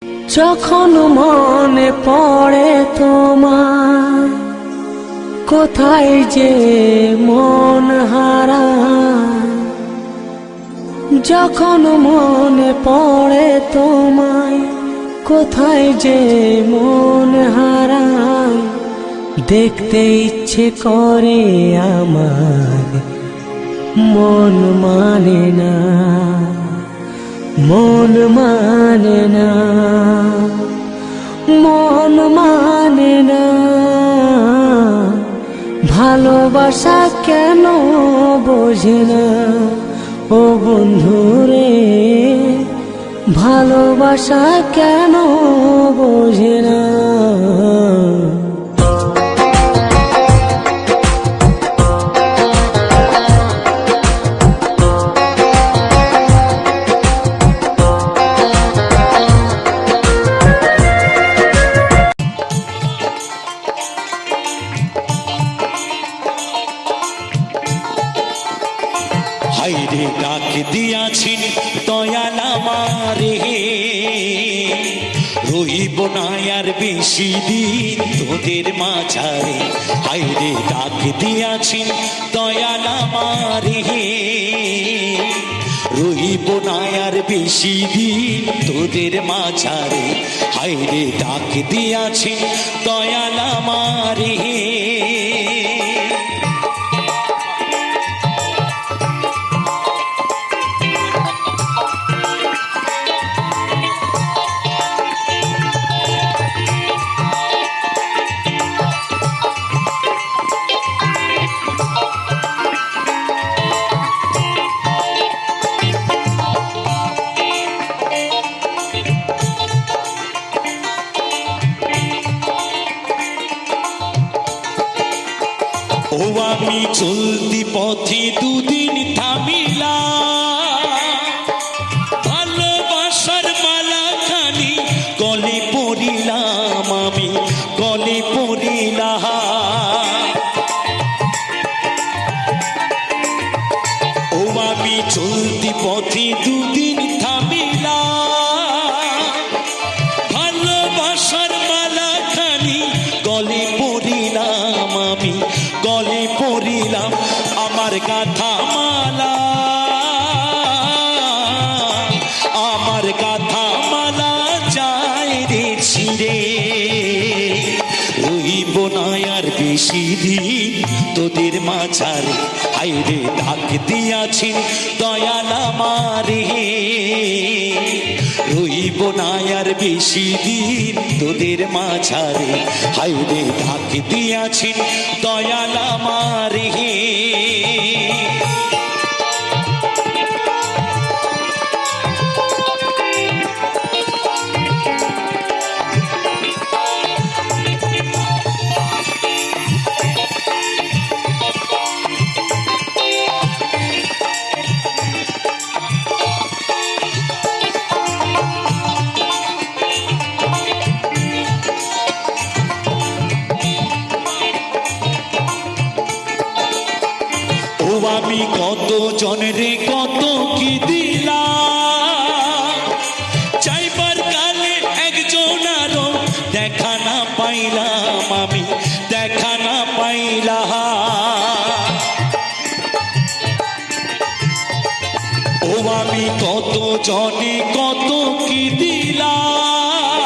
যখন মনে পড়ে তোমার, কোথায় যে মন হারায়। যখন মনে পড়ে তোমায়, কোথায় যে মন হারায়। দেখতে ইচ্ছে করে আমার, মন মানে না, মন মানে না, মন মানে না। ভালোবাসা কেন বোঝে না ও বন্ধুরে, ভালোবাসা কেন বোঝে না। হায়রে ডাক দিয়াছেন দয়াল আমারে, রইব না আর বেশি দিন তোদের মাঝারে। হায়রে ডাক দিয়াছেন দয়াল আমারে, রইব না আর বেশি দিন তোদের মাঝারে। হায়রে ডাক দিয়াছেন দয়াল আমারে। ও আমি চলতি পথে দুদিন থামিলাম, ভালোবাসার মালা খানি গলে পড়িলাম, আমি গলে পড়িলাম। ও আমি চলতি পথে দুদিন থামিলাম, ভালোবাসার মালা খানি গলে পড়িলাম, আমি গলে পড়িলাম। আমার গাথা মালা, আমার গাথা মালা যায় রে ছিঁড়ে। রইব না আর বেশি দিন তোদের মাঝারে। হায়রে ডাক দিয়াছেন দয়াল আমারে, রইব না আর বেশি দিন তোদের মাঝারে। হায়রে ডাক দিয়াছেন দয়াল আমারে। ও আমি কত জনরে কত কি দিলাম, চাইবার কালে একজন আরো দেখা না পাইলাম, আমি দেখা না পাইলাম। ও আমি কত জনে কত কি দিলাম,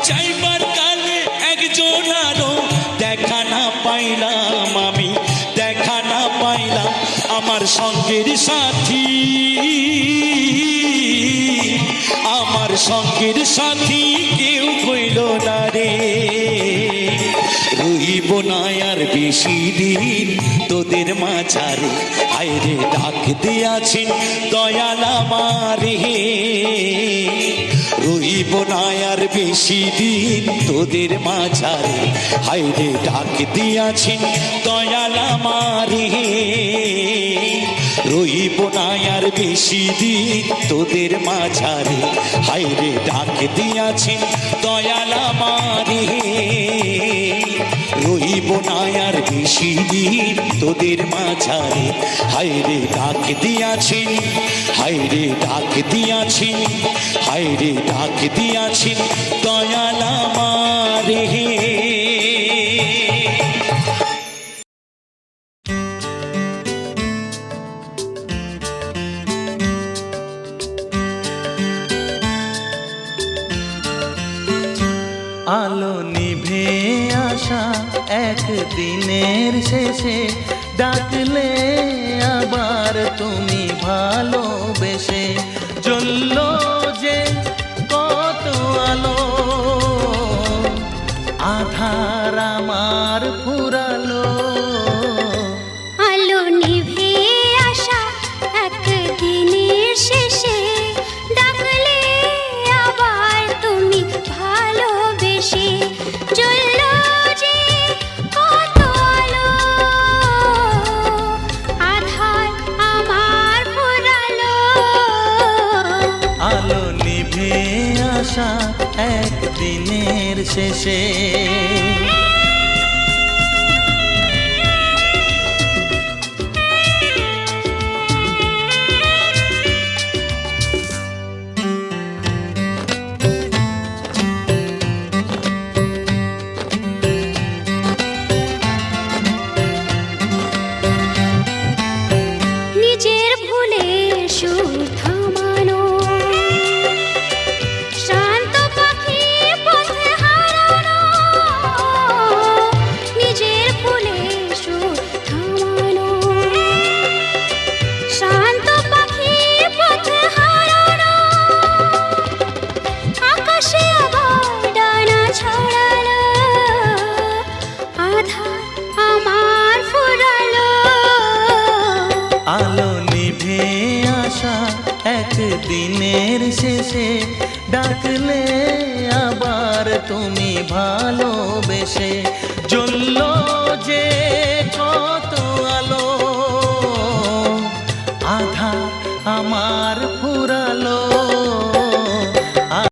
চাইবার কালে একজন আরো দেখা না পাইলাম, আমি দেখা না পাইলাম। আমার সঙ্গের সাথী, আমার সঙ্গের সাথী কেউ কইল না রে। রইব না আর বেশি দিন তোদের মাঝারে। হায়রে ডাক দিয়াছেন দয়াল আমারে, রইব না আর বেশি দিন তোদের মাঝারে। হায়রে ডাক দিয়াছেন দয়াল আমারে, রইব না আর বেশি দিন তোদের মাঝারে। হায়রে ডাক দিয়াছেন দয়াল আমারে, রইব রইব না আর বেশি দিন তোদের মাঝারে। হায়রে ডাক দিয়াছেন, হায়রে ডাক দিয়াছেন, হায়রে ডাক দিয়াছেন দয়াল আমারে। আলো নিভে আসা একদিনের শেষে ডাকলে আবার তুমি ভালোবেসে। জ্বলল যে কত আলো, আধার আমার ফুরালো। আলো নিভে আসা একদিনের শেষে ডাকলে আবার তুমি ভালোবেসে। জ্বলল যে কত আলো, আধার আমার ফুরালো। আলো নিভে আসা একদিনের শেষে। নিজের ভুলে সুর থামানো, শান্ত পাখি পথে হারানো। নিজের ভুলে সুর থামানো, শান্ত পাখি পথে হারানো। আকাশে আবার ডানা ছড়ালো, আধার আমার ফুরালো। আলো নিভে আসা একদিনের শেষে ডাকলে আবার তুমি ভালোবেসে। জ্বলল যে কত আলো, আধার আমার ফুরালো।